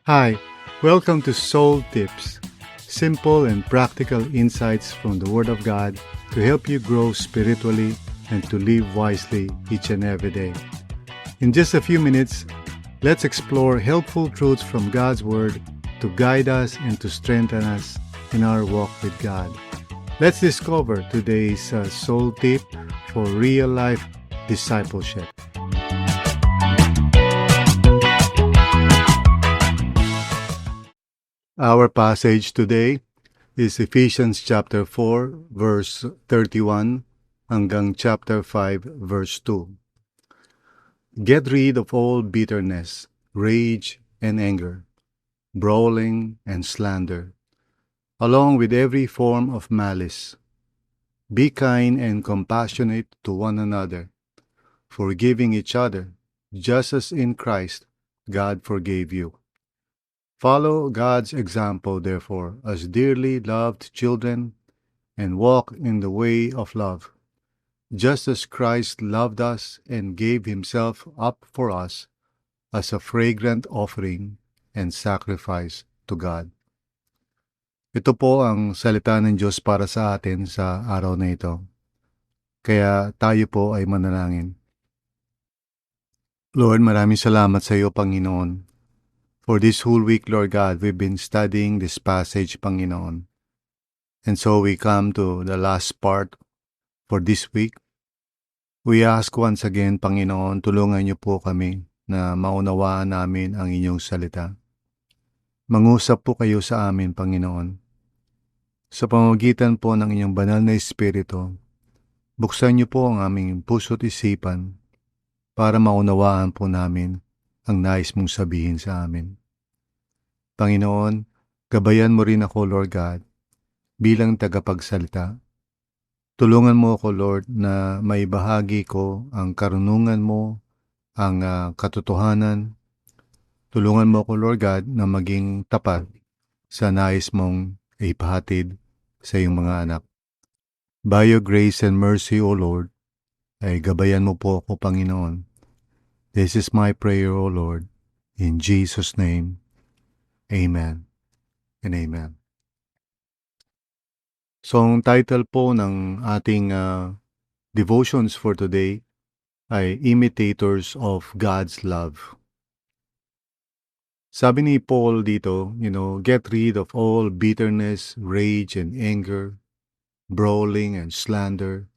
Hi, welcome to Soul Tips, simple and practical insights from the Word of God to help you grow spiritually and to live wisely each and every day. In just a few minutes, let's explore helpful truths from God's Word to guide us and to strengthen us in our walk with God. Let's discover today's soul tip for real life discipleship. Our passage today is Ephesians chapter 4 verse 31 hanggang chapter 5 verse 2. Get rid of all bitterness, rage and anger, brawling and slander, along with every form of malice. Be kind and compassionate to one another, forgiving each other, just as in Christ God forgave you. Follow God's example, therefore, as dearly loved children, and walk in the way of love, just as Christ loved us and gave himself up for us as a fragrant offering and sacrifice to God. Ito po ang salita ng Diyos para sa atin sa araw na ito. Kaya tayo po ay manalangin. Lord, maraming salamat sa iyo, Panginoon. For this whole week, Lord God, we've been studying this passage, Panginoon. And so we come to the last part for this week. We ask once again, Panginoon, tulungan niyo po kami na maunawaan namin ang inyong salita. Mangusap po kayo sa amin, Panginoon. Sa pamamagitan po ng inyong banal na Espiritu, buksan niyo po ang aming puso't isipan para maunawaan po namin ang nais mong sabihin sa amin. Panginoon, gabayan mo rin ako, Lord God, bilang tagapagsalita. Tulungan mo ako, Lord, na maibahagi ko ang karunungan mo, ang katotohanan. Tulungan mo ako, Lord God, na maging tapat sa nais mong ipahatid sa iyong mga anak. By your grace and mercy, O Lord, ay gabayan mo po ako, Panginoon. This is my prayer, O Lord, in Jesus' name. Amen and amen. So, ang title po ng ating devotions for today ay Imitators of God's Love. Sabi ni Paul dito, get rid of all bitterness, rage, and anger, brawling and slander,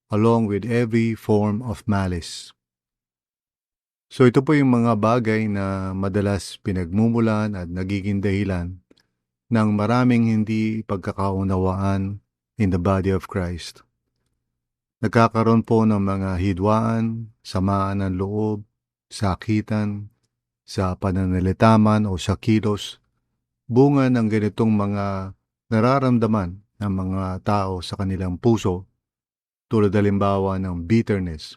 along with every form of malice. So ito po yung mga bagay na madalas pinagmumulan at nagiging dahilan ng maraming hindi pagkakaunawaan in the body of Christ. Nagkakaroon po ng mga hidwaan, samaan ng loob, sakitan, sa pananalitaman o sa kilos, bunga ng ganitong mga nararamdaman ng mga tao sa kanilang puso, tulad halimbawa ng bitterness,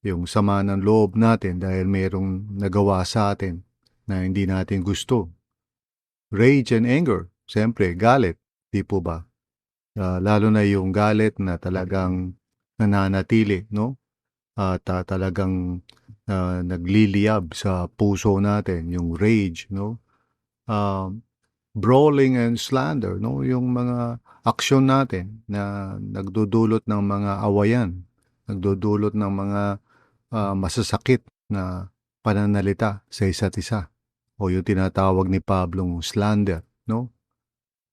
yung sama ng loob natin dahil mayroong nagawa sa atin na hindi natin gusto. Rage and anger, siyempre, galit, di po ba? Lalo na yung galit na talagang nananatili, no? At talagang nagliliyab sa puso natin, yung rage, no? Brawling and slander, no? Yung mga aksyon natin na nagdudulot ng mga awayan, nagdudulot ng mga masasakit na pananalita sa isa't isa, o yung tinatawag ni Pablong slander, no?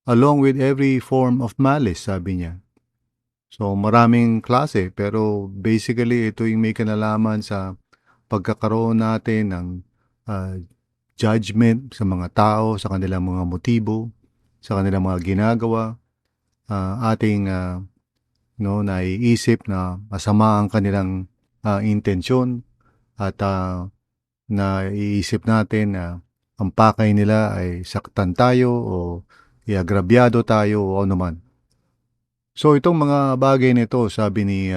Along with every form of malice, sabi niya. So maraming klase, pero basically ito yung may kinalaman sa pagkakaroon natin ng judgment sa mga tao, sa kanilang mga motibo, sa kanilang mga ginagawa, ating naiisip na masama ang kanilang intensyon, at naiisip natin na ang pakay nila ay saktan tayo o iagrabyado tayo o ano man. So itong mga bagay nito, sabi ni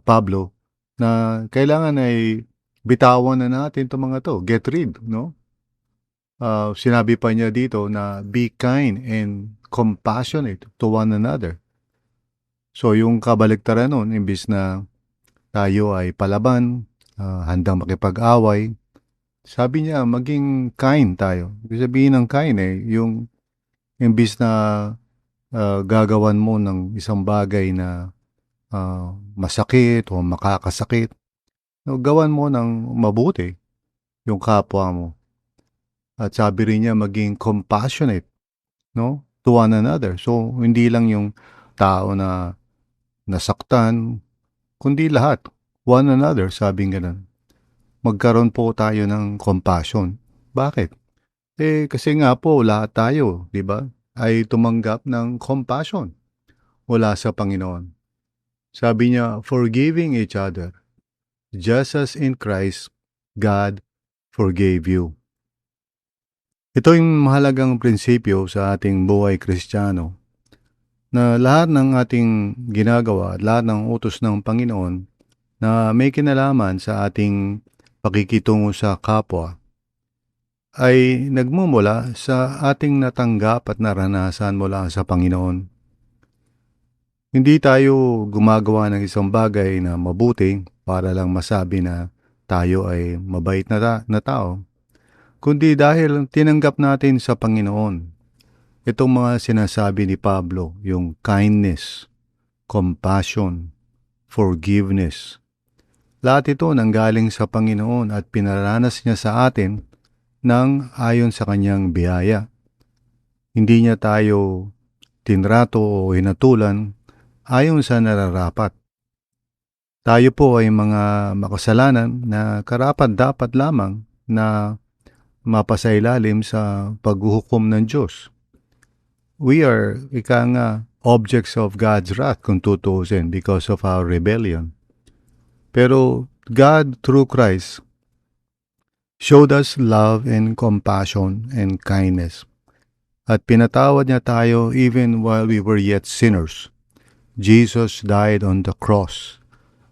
Pablo, na kailangan ay bitawan na natin itong mga to, get rid, no? Sinabi pa niya dito na be kind and compassionate to one another. So yung kabaliktaran nun, imbis na tayo ay palaban, handang makipag-away, Sabi niya, maging kind tayo. Ibig sabihin ng kind yung imbis na gagawan mo ng isang bagay na masakit o makakasakit, no, gawan mo ng mabuti yung kapwa mo. At sabi rin niya, maging compassionate, no, to one another. So, hindi lang yung tao na nasaktan, kundi lahat. One another, sabi nga ganun. Magkaroon po tayo ng compassion. Bakit? Kasi nga po lahat tayo, 'di ba, ay tumanggap ng compassion mula sa Panginoon. Sabi niya, forgiving each other, just as in Christ, God forgave you. Ito yung mahalagang prinsipyo sa ating buhay Kristiyano na lahat ng ating ginagawa, lahat ng utos ng Panginoon na may kinalaman sa ating pakikitungo sa kapwa ay nagmumula sa ating natanggap at naranasan mula sa Panginoon. Hindi tayo gumagawa ng isang bagay na mabuti para lang masabi na tayo ay mabait na tao, kundi dahil tinanggap natin sa Panginoon itong mga sinasabi ni Pablo, yung kindness, compassion, forgiveness. Lahat ito nanggaling sa Panginoon at pinaranas niya sa atin ng ayon sa kanyang biyaya. Hindi niya tayo tinrato o hinatulan ayon sa nararapat. Tayo po ay mga makasalanan na karapat-dapat lamang na mapasailalim sa paghuhukom ng Diyos. We are, ika nga, objects of God's wrath kung tutuusin because of our rebellion. Pero God, through Christ, showed us love and compassion and kindness. At pinatawad niya tayo even while we were yet sinners. Jesus died on the cross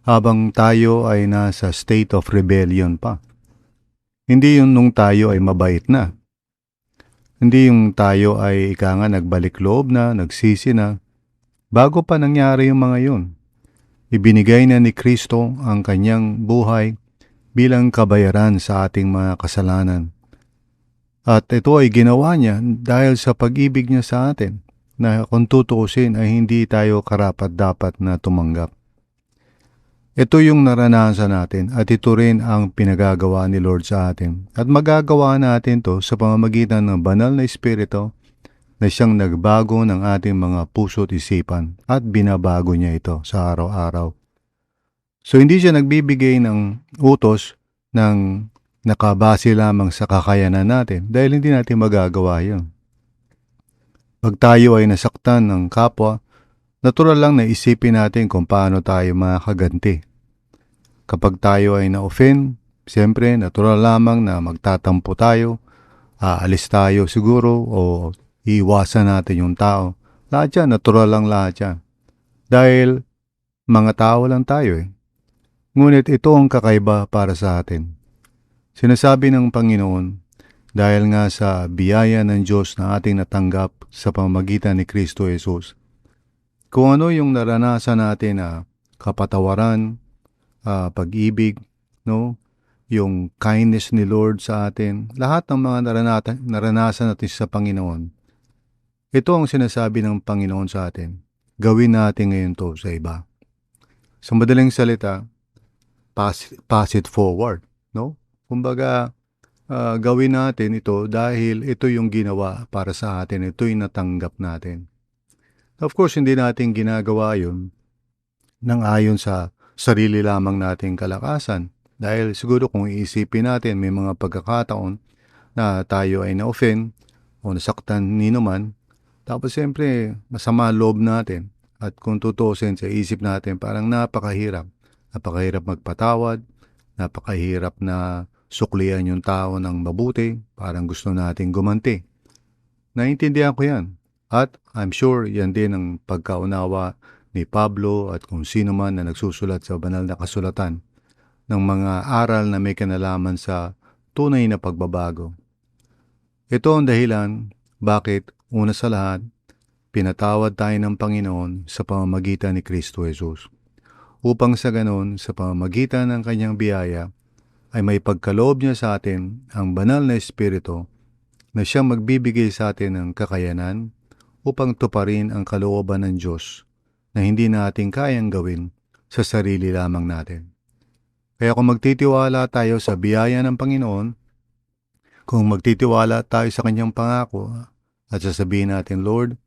habang tayo ay nasa state of rebellion pa. Hindi yung nung tayo ay mabait na. Hindi yung tayo ay ika nga nagbalik loob na, nagsisi na. Bago pa nangyari yung mga yun. Ibinigay na ni Kristo ang kanyang buhay bilang kabayaran sa ating mga kasalanan. At ito ay ginawa niya dahil sa pag-ibig niya sa atin na kung tutuusin ay hindi tayo karapat-dapat na tumanggap. Ito yung naranasan natin at ito rin ang pinagagawa ni Lord sa atin. At magagawa natin to sa pamamagitan ng banal na Espiritu na siyang nagbago ng ating mga puso at isipan at binabago niya ito sa araw-araw. So hindi siya nagbibigay ng utos ng nakabase lamang sa kakayanan natin dahil hindi natin magagawa yun. Pag tayo ay nasaktan ng kapwa, natural lang na isipin natin kung paano tayo makakaganti. Kapag tayo ay na-offend, siyempre natural lamang na magtatampo tayo, aalis tayo siguro o iiwasan natin yung tao. Lahat yan, natural lang lahat yan. Dahil mga tao lang tayo . Ngunit ito ang kakaiba para sa atin. Sinasabi ng Panginoon, dahil nga sa biyaya ng Diyos na ating natanggap sa pamamagitan ni Kristo Jesus, kung ano yung naranasan natin na kapatawaran, pag-ibig, no? Yung kindness ni Lord sa atin, lahat ng mga naranasan natin sa Panginoon, ito ang sinasabi ng Panginoon sa atin. Gawin natin ngayon to sa iba. Sa madaling salita, pass it forward, no? Kumbaga, gawin natin ito dahil ito yung ginawa para sa atin, ito yung natanggap natin. Of course, hindi natin ginagawa yun nang ayon sa sarili lamang nating kalakasan. Dahil siguro kung iisipin natin, may mga pagkakataon na tayo ay na-offend o nasaktan nino man, tapos siyempre masama loob natin. At kung tutusin sa isip natin, parang napakahirap. Napakahirap magpatawad, napakahirap na suklian yung tao ng mabuti, parang gusto nating gumanti. Naintindihan ko yan. At I'm sure yan din ang pagkaunawa ni Pablo at kung sino man na nagsusulat sa banal na kasulatan ng mga aral na may kinalaman sa tunay na pagbabago. Ito ang dahilan bakit una sa lahat, pinatawad tayo ng Panginoon sa pamamagitan ni Kristo Jesus. Upang sa ganon, sa pamamagitan ng kanyang biyaya, ay may pagkaloob niya sa atin ang banal na Espiritu na siyang magbibigay sa atin ng kakayanan upang tuparin ang kalooban ng Diyos na hindi natin kayang gawin sa sarili lamang natin. Kaya kung magtitiwala tayo sa biyaya ng Panginoon, kung magtitiwala tayo sa Kanyang pangako at sasabihin natin, Lord,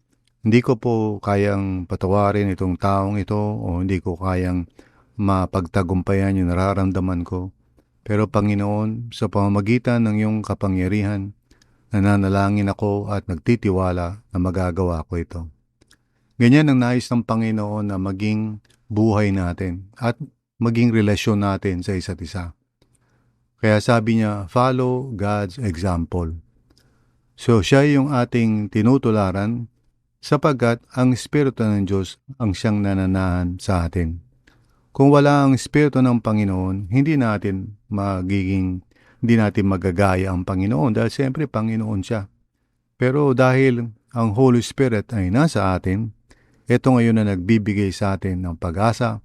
hindi ko po kayang patawarin itong taong ito o hindi ko kayang mapagtagumpayan yung nararamdaman ko. Pero Panginoon, sa pamamagitan ng iyong kapangyarihan, nananalangin ako at nagtitiwala na magagawa ko ito. Ganyan ang nais ng Panginoon na maging buhay natin at maging relasyon natin sa isa't isa. Kaya sabi niya, follow God's example. So siya yung ating tinutularan sapagkat ang Espiritu ng Diyos ang siyang nananahan sa atin. Kung wala ang Espiritu ng Panginoon, hindi natin magagaya ang Panginoon dahil siyempre Panginoon siya. Pero dahil ang Holy Spirit ay nasa atin, ito ngayon na nagbibigay sa atin ng pag-asa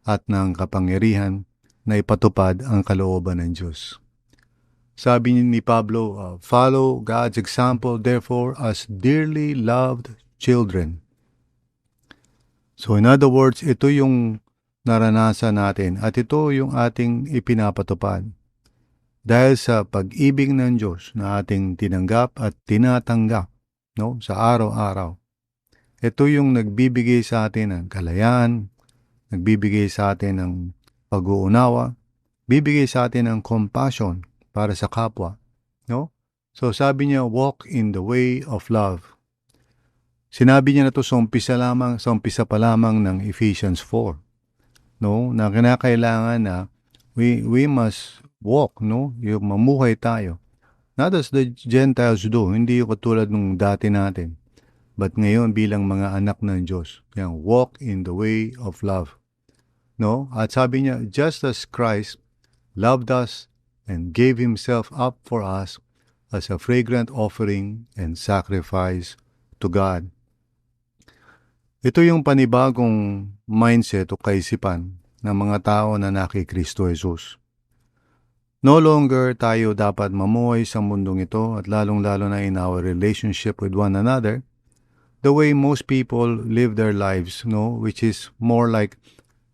at ng kapangyarihan na ipatupad ang kalooban ng Diyos. Sabi ni Pablo, follow God's example therefore as dearly loved children. So in other words, ito yung naranasan natin at ito yung ating ipinapatupad. Dahil sa pag-ibig ng Diyos na ating tinanggap at tinatanggap sa araw-araw. Ito yung nagbibigay sa atin ng kalayaan, nagbibigay sa atin ng pag-uunawa, bibigay sa atin ng compassion para sa kapwa. So sabi niya, walk in the way of love. Sinabi niya na ito sa umpisa pa lamang ng Ephesians 4. Na kinakailangan na we must walk, yung mamuhay tayo. Not as the Gentiles do, hindi yung katulad nung dati natin. But ngayon bilang mga anak ng Diyos, walk in the way of love. At sabi niya, just as Christ loved us and gave Himself up for us as a fragrant offering and sacrifice to God. Ito yung panibagong mindset o kaisipan ng mga tao na nakikristo Jesus. No longer tayo dapat mamuhay sa mundong ito at lalong-lalo na in our relationship with one another, the way most people live their lives, which is more like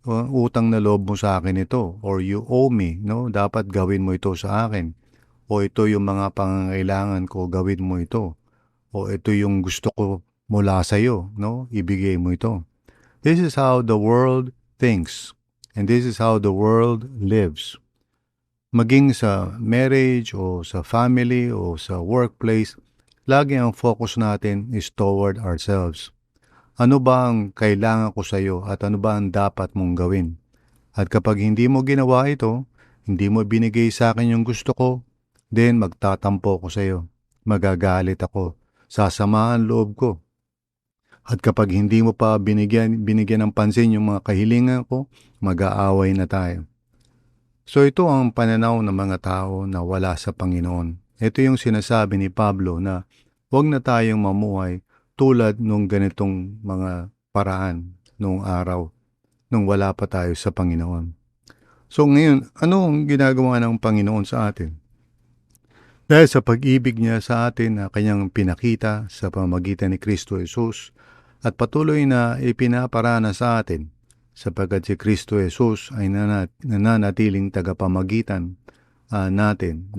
utang na loob mo sa akin ito or you owe me, dapat gawin mo ito sa akin o ito yung mga pangangailangan ko, gawin mo ito o ito yung gusto ko mula sa iyo, ibigay mo ito. This is how the world thinks and this is how the world lives. Maging sa marriage o sa family o sa workplace, lagi ang focus natin is toward ourselves. Ano ba ang kailangan ko sa iyo at ano ba ang dapat mong gawin? At kapag hindi mo ginawa ito, hindi mo binigay sa akin yung gusto ko, then magtatampo ko sa iyo. Magagalit ako. Sasamahan loob ko. At kapag hindi mo pa binigyan ng pansin yung mga kahilingan ko, mag-aaway na tayo. So ito ang pananaw ng mga tao na wala sa Panginoon. Ito yung sinasabi ni Pablo na huwag na tayong mamuhay tulad nung ganitong mga paraan nung araw, nung wala pa tayo sa Panginoon. So ngayon, ano ang ginagawa ng Panginoon sa atin? Dahil sa pag-ibig niya sa atin na kanyang pinakita sa pamamagitan ni Kristo Jesus at patuloy na ipinaparana sa atin sapagkat si Kristo Jesus ay nananatiling tagapamagitan natin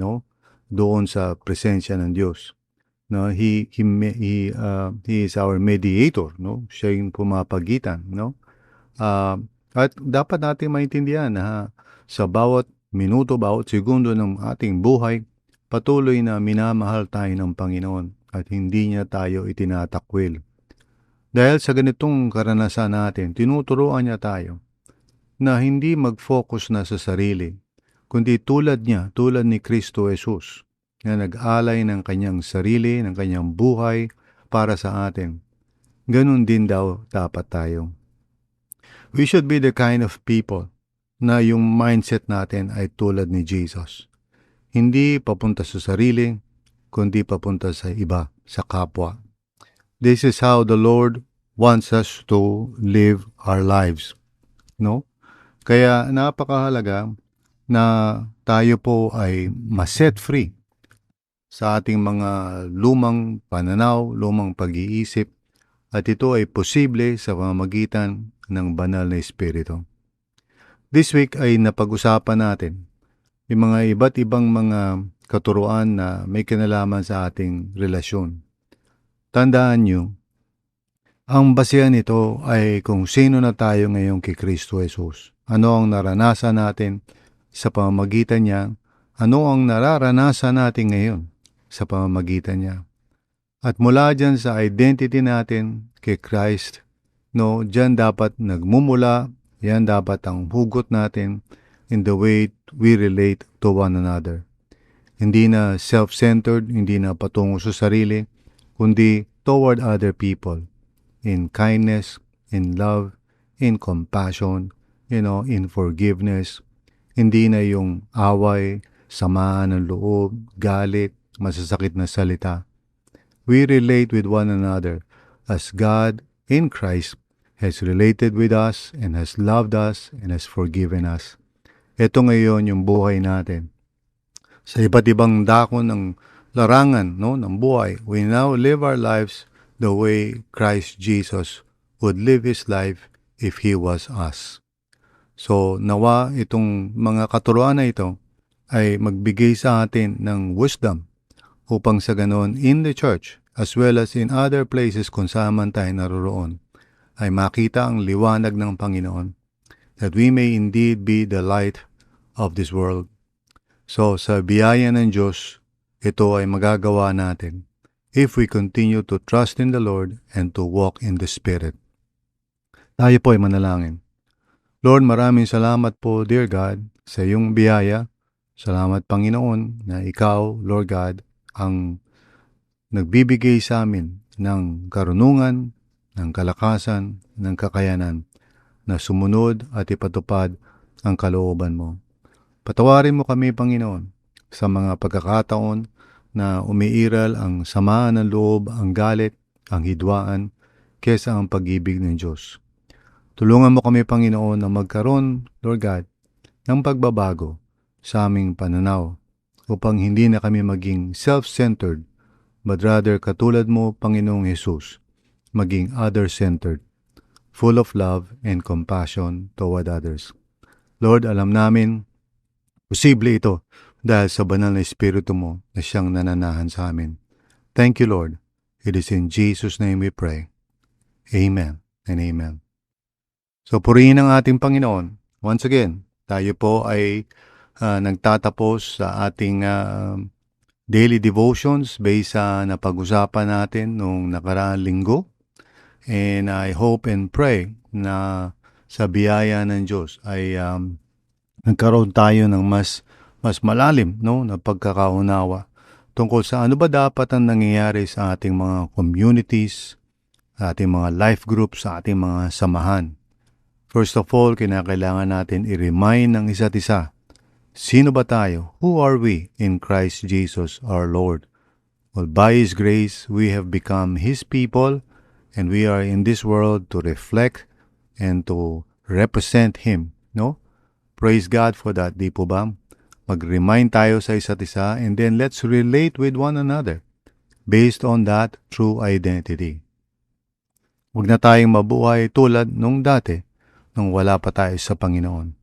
doon sa presensya ng Diyos. He is our mediator, siya yung pumapagitan, at dapat natin maintindihan na sa bawat minuto, bawat segundo ng ating buhay, patuloy na minamahal tayo ng Panginoon at hindi niya tayo itinatakwil. Dahil sa ganitong karanasan natin, tinuturuan niya tayo na hindi mag-focus na sa sarili, kundi tulad ni Kristo Jesus, na nag-alay ng kanyang sarili, ng kanyang buhay para sa atin. Ganun din daw dapat tayo. We should be the kind of people na yung mindset natin ay tulad ni Jesus. Hindi papunta sa sarili, kundi papunta sa iba, sa kapwa. This is how the Lord wants us to live our lives. Kaya napakahalaga na tayo po ay ma-set free sa ating mga lumang pananaw, lumang pag-iisip, at ito ay posible sa pamamagitan ng banal na Espiritu. This week ay napag-usapan natin yung mga iba't ibang mga katuruan na may kinalaman sa ating relasyon. Tandaan nyo, ang basehan nito ay kung sino na tayo ngayon kay Kristo Jesus. Ano ang naranasan natin sa pamamagitan niya? Ano ang nararanasan natin ngayon sa pamamagitan niya? At mula dyan sa identity natin kay Christ, dyan dapat nagmumula, yan dapat ang hugot natin in the way we relate to one another. Hindi na self-centered, hindi na patungo sa sarili, kundi toward other people. In kindness, in love, in compassion, in forgiveness. Hindi na yung away, samaan ng loob, galit, masasakit na salita. We relate with one another as God in Christ has related with us and has loved us and has forgiven us. Ito ngayon yung buhay natin. Sa iba't ibang dako ng larangan ng buhay, we now live our lives the way Christ Jesus would live His life if He was us. So, nawa itong mga katuruan na ito ay magbigay sa atin ng wisdom upang sa ganon in the church as well as in other places kung saan man tayo naroroon ay makita ang liwanag ng Panginoon that we may indeed be the light of this world. So, sa biyaya ng Diyos, ito ay magagawa natin if we continue to trust in the Lord and to walk in the Spirit. Tayo po ay manalangin. Lord, maraming salamat po, dear God, sa iyong biyaya. Salamat, Panginoon, na ikaw, Lord God, ang nagbibigay sa amin ng karunungan, ng kalakasan, ng kakayanan na sumunod at ipatupad ang kalooban mo. Patawarin mo kami, Panginoon, sa mga pagkakataon na umiiral ang samaan ng loob, ang galit, ang hidwaan, kesa ang pag-ibig ng Diyos. Tulungan mo kami, Panginoon, na magkaroon, Lord God, ng pagbabago sa aming pananaw upang hindi na kami maging self-centered, but rather katulad mo, Panginoong Jesus, maging other-centered, full of love and compassion toward others. Lord, alam namin, posible ito dahil sa banal na Espiritu mo na siyang nananahan sa amin. Thank you, Lord. It is in Jesus' name we pray. Amen and amen. So, purihin ang ating Panginoon. Once again, tayo po ay nagtatapos sa ating daily devotions based sa napag-usapan natin noong nakaraang linggo. And I hope and pray na sa biyaya ng Diyos ay nagkaroon tayo ng mas malalim na pagkakaunawa tungkol sa ano ba dapat ang nangyayari sa ating mga communities, sa ating mga life groups, sa ating mga samahan. First of all, kinakailangan natin i-remind ng isa't isa. Sino ba tayo? Who are we in Christ Jesus our Lord? Well, by His grace, we have become His people and we are in this world to reflect and to represent Him. Praise God for that, di po ba? Mag-remind tayo sa isa't isa and then let's relate with one another based on that true identity. Huwag na tayong mabuhay tulad nung dati nung wala pa tayo sa Panginoon.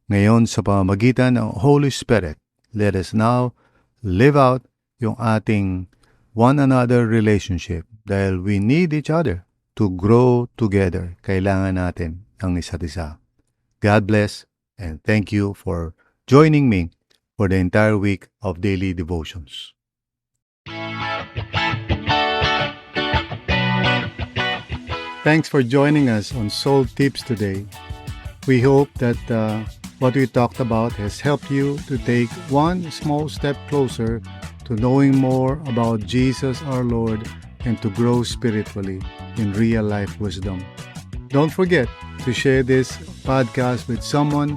Ngayon sa pamamagitan ng Holy Spirit, let us now live out yung ating one another relationship dahil we need each other to grow together. Kailangan natin ang isa't isa. God bless and thank you for joining me for the entire week of daily devotions. Thanks for joining us on Soul Tips today. We hope that what we talked about has helped you to take one small step closer to knowing more about Jesus our Lord and to grow spiritually in real life wisdom. Don't forget to share this podcast with someone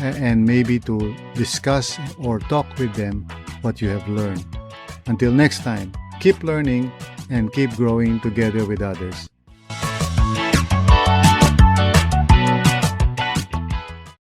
and maybe to discuss or talk with them what you have learned. Until next time, keep learning and keep growing together with others.